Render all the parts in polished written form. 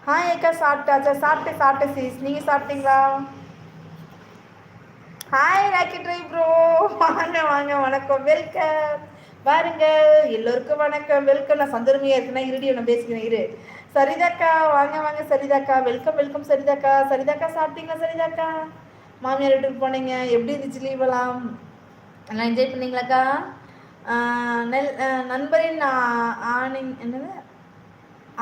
Hi அக்கா, சாப்பிட்டாச்சா? சாப்பிட்டேன் சீஸ். நீங்கள் சாப்பிட்டீங்களா? ஹாய் ராக்கெட் ரை ப்ரோ, வாங்க வாங்க, வணக்கம், வெல்கம். பாருங்க, எல்லோருக்கும் வணக்கம், வெல்கம். நான் சந்தர்மையாக இருக்குன்னா இருடி ஒன்று பேசிக்கிறேன் இரு. சரிதாக்கா, வாங்க வாங்க சரிதாக்கா, வெல்கம் வெல்கம் சரிதாக்கா. சரிதாக்கா சாப்பிட்டீங்களா? சரிதாக்கா, மாமியார் வீட்டுக்கு போனீங்க, எப்படி இருந்துச்சு லீவெல்லாம்? எல்லாம் என்ஜாய் பண்ணீங்களாக்கா? நண்பரின் ஆனிங் என்னது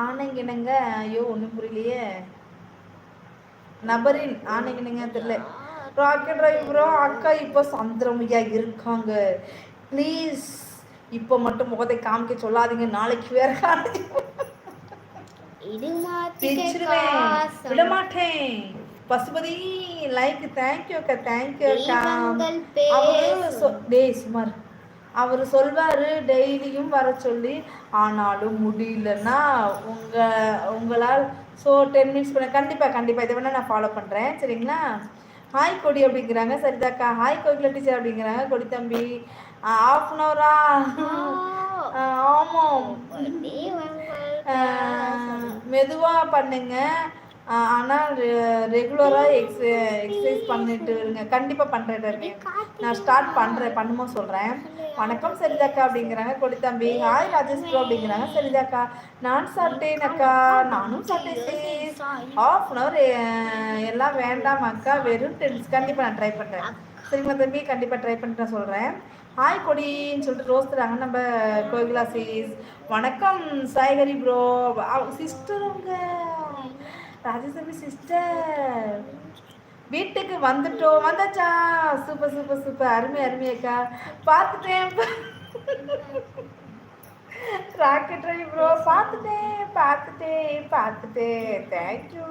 ஆனைங்கினங்க? ஐயோ ஒன்றும் புரியலையே. நபரின் ஆனைங்கினங்க தெரியல. ராக்கெட் டிரைவரோ அக்கா இப்போ சந்திரமையா இருக்காங்க. ப்ளீஸ் இப்போ மட்டும் முகத்தை காமிக்க சொல்லாதீங்க, நாளைக்கு வேற விடமாட்டேன். பசுபதி லைக், தேங்க்யூ அக்கா, தேங்க்யூ அக்கா. அவரு சுமார் அவர் சொல்வார் டெய்லியும் வர சொல்லி, ஆனாலும் முடியலன்னா உங்களால் 10 மினிட்ஸ் பண்ண. கண்டிப்பாக இதை வேணால் நான் ஃபாலோ பண்ணுறேன், சரிங்களா? ஹாய் கொடி அப்படிங்கிறாங்க. சரிதாக்கா. ஹாய் கோகிலா டீச்சர் அப்படிங்கிறாங்க. கொடி தம்பி 1/2 hour ஆமாம், மெதுவாக பண்ணுங்க, ஆனால் ரெகுலராக எக்ஸசைஸ் பண்ணிட்டு இருங்க. கண்டிப்பாக பண்ணுறேன், நான் ஸ்டார்ட் பண்ணுமோ சொல்கிறேன். வணக்கம் சரிதாக்கா அப்படிங்கிறாங்க. கொடி தம்பி ஹாய் ராஜேஷ் ப்ரோ அப்படிங்கிறாங்க. சரிதாக்கா, நான் சாப்பிட்டேன் அக்கா, நானும் சாப்பிட்டேன். 1/2 hour எல்லாம் வேண்டாம் அக்கா, வெறும் 10. கண்டிப்பாக நான் ட்ரை பண்ணுறேன், சரிங்களா தம்பி? கண்டிப்பாக ட்ரை பண்ணிட்டு நான் சொல்கிறேன். ஹாய் கொடின்னு சொல்லிட்டு ரோஸ் தராங்க நம்ம கோகிலா சீஸ். வணக்கம் சாய்கரி ப்ரோ, சிஸ்டர் உங்க ராஜேஸ்வரி சிஸ்டர் வீட்டுக்கு வந்தாச்சா? சூப்பர் சூப்பர் சூப்பர், அருமை அக்கா. பார்த்துட்டேன் ராக்கெட் ட்ரை ப்ரோ, பார்த்துட்டேன். தேங்க்யூ.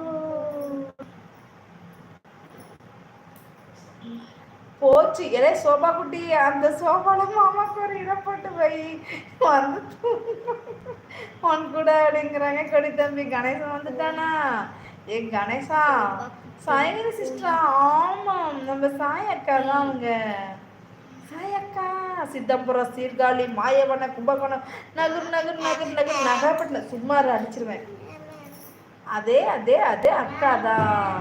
போச்சு எலே சோபா குட்டி, அந்த சோபால மாமாக்கு ஒரு இடம் போட்டு போய் வந்து உன் கூட அப்படிங்கிறாங்க. கொடி தம்பி கணேசன் வந்துட்டானா? ஏ கணேசா, சாயங்கரி சிஸ்டரா? ஆமாம், நம்ம சாய் அக்கா தான் அவங்க. சாய் அக்கா சித்தம்பரம், சீர்காழி, மாயவனம், கும்பகோணம், நகர்பட்டினம். சும்மா அடிச்சிருவேன். அதே அக்கா தான்.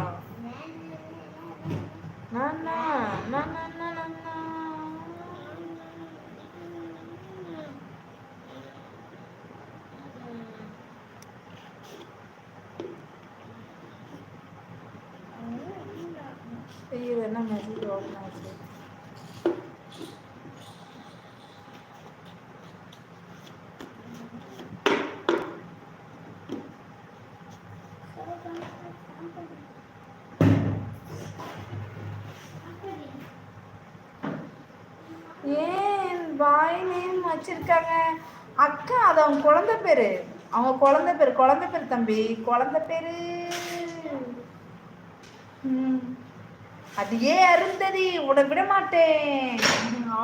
இது என்ன மெசேஜ் ஓப்பன் ஆச்சு? ஏன் பாய் நேம் வச்சிருக்காங்க அக்கா? அது அவங்க குழந்தை பேரு, குழந்தை பேரு தம்பி, குழந்தை பேரு. அதையே அருந்ததி உட விட மாட்டேன்.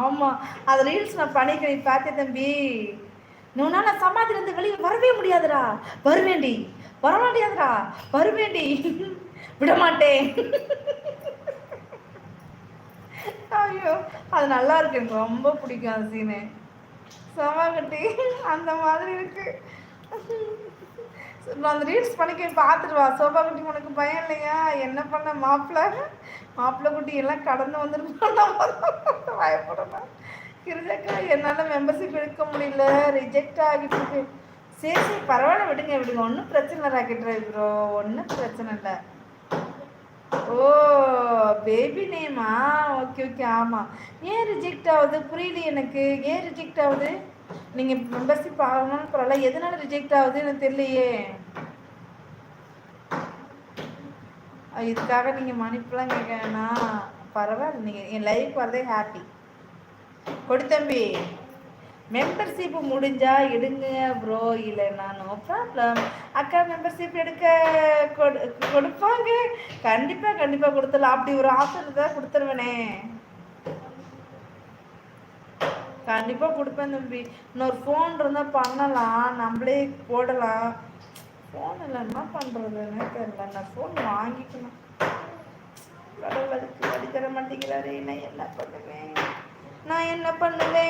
ஆமா, அது ரீல்ஸ் நான் பண்ணிக்கிறேன், பார்த்தேன் தம்பி. நான் சமாதிலிருந்து வெளியே வரவே முடியாதுடா. வருவேண்டி விட மாட்டேன். ஐயோ, அது நல்லா இருக்கு, எனக்கு ரொம்ப பிடிக்கும் அந்த சீனு. சமாகட்டி அந்த மாதிரி இருக்கு. நான் அந்த ரீல்ஸ் பண்ணிக்க பார்த்துட்டு வா. சோபா குட்டி உனக்கு பயம் இல்லையா? என்ன பண்ண மாப்பிள்ளை குட்டி எல்லாம் கடந்து வந்துட்டு பயப்படணும். கிருஜக்கா, என்னால் மெம்பர்ஷிப் எடுக்க முடியல, ரிஜெக்ட் ஆகிட்டு. சரி பரவாயில்ல, விடுங்க, ஒன்றும் பிரச்சனை இல்லை ராக்கெட் ப்ரோ, ஒன்றும் பிரச்சனை இல்லை. ஓ பேபி நேமா? ஓகே ஆமாம். ஏன் ரிஜெக்ட் ஆகுது புரியல எனக்கு. ஏன் ரிஜெக்ட் ஆகுது? நீங்கள் மெம்பர்ஷிப் ஆகணும்னு பரவாயில்ல, எதனால ரிஜெக்ட் ஆகுது எனக்கு தெரியலையே. இதுக்காக நீங்கள் மன்னிப்புலாம் கேட்கனா? பரவாயில்ல, நீங்கள் என் லைஃப் வரதே ஹாப்பி. கொடித்தம்பி மெம்பர்ஷிப் முடிஞ்சா எடுங்க ப்ரோ, இல்லைன்னா நோ ப்ராப்ளம். அக்கா மெம்பர்ஷிப் எடுக்க கொடுப்பாங்க, கண்டிப்பாக கொடுத்துடலாம். அப்படி ஒரு ஆஃபர் இருந்தால் கொடுத்துருவேனே, கண்டிப்பாக கொடுப்பேன் தம்பி. இன்னொரு ஃபோன் இருந்தால் பண்ணலாம், நம்மளே போடலாம். ஃபோன் இல்லை, என்ன பண்ணுறதுன்னு தெரியல. நான் ஃபோன் வாங்கிக்கணும். கடவுளுக்கு வழி தர மாட்டேங்கிறாரு. நான் என்ன பண்ணுவேன்?